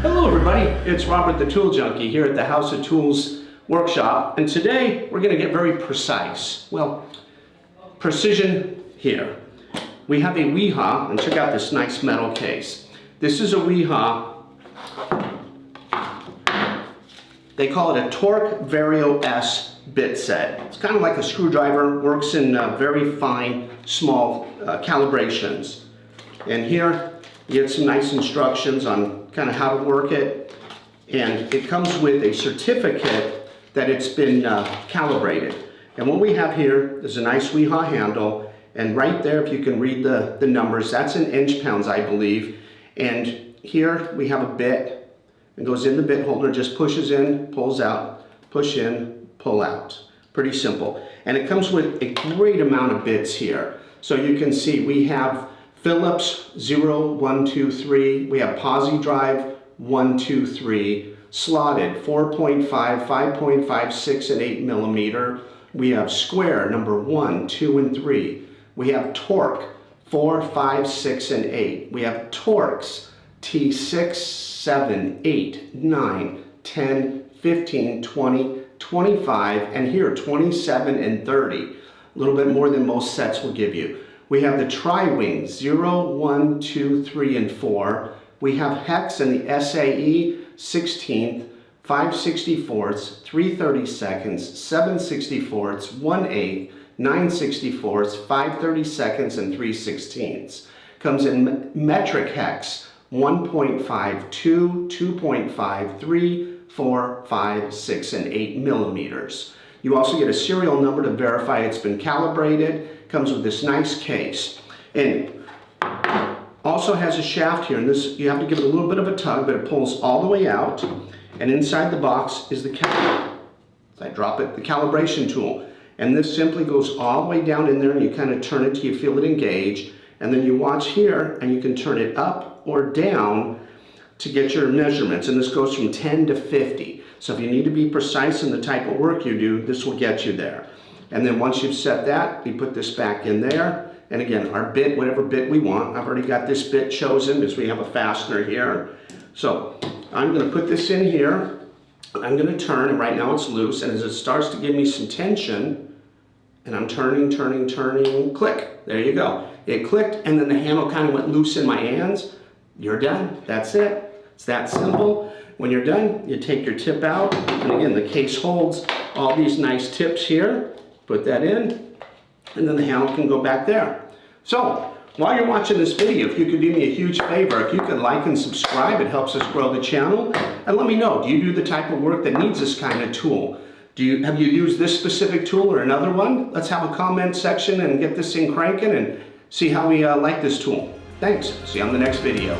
Hello everybody, it's Robert the Tool Junkie here at the House of Tools workshop, and today we're going to get very precise. Well, precision here. We have a Wiha, and check out this nice metal case. This is a Wiha. They call it a Torque Vario S bit set. It's kind of like a screwdriver, works in very fine, small calibrations. And here you get some nice instructions on kind of how to work it. And it comes with a certificate that it's been calibrated. And what we have here is a nice Wiha handle. And right there, if you can read the numbers, that's in inch-pounds, I believe. And here we have a bit. It goes in the bit holder, just pushes in, pulls out, push in, pull out. Pretty simple. And it comes with a great amount of bits here. So you can see we have Phillips 0, 1, 2, 3. We have Posi drive 1, 2, 3. Slotted 4.5, 5.5, 6, and 8 millimeter. We have square number 1, 2, and 3. We have torque 4, 5, 6, and 8. We have torques T6, 7, 8, 9, 10, 15, 20, 25, and here 27 and 30. A little bit more than most sets will give you. We have the tri-wings 0, 1, 2, 3, and 4. We have hex and the SAE 16th, 5/64, 3/32, 7/64, 1/8, 9/64, 5/32, and 3/16. Comes in metric hex 1.52, 2.53, 4, 5, 6, and 8 millimeters. You also get a serial number to verify it's been calibrated. Comes with this nice case. And also has a shaft here, and this you have to give it a little bit of a tug, but it pulls all the way out. And inside the box is the as I drop it, the calibration tool. And this simply goes all the way down in there, and you kind of turn it till you feel it engage. And then you watch here, and you can turn it up or down to get your measurements. And this goes from 10 to 50. So if you need to be precise in the type of work you do, this will get you there. And then once you've set that, we put this back in there. And again, our bit, whatever bit we want. I've already got this bit chosen because we have a fastener here. So I'm going to put this in here. I'm going to turn, and right now it's loose. And as it starts to give me some tension, and I'm turning, click. There you go. It clicked, and then the handle kind of went loose in my hands. You're done. That's it. It's that simple. When you're done, you take your tip out, and again, the case holds all these nice tips here. Put that in, and then the handle can go back there. So, while you're watching this video, if you could do me a huge favor, if you could like and subscribe, it helps us grow the channel. And let me know, do you do the type of work that needs this kind of tool? Have you used this specific tool or another one? Let's have a comment section and get this thing cranking and see how we like this tool. Thanks. See you on the next video.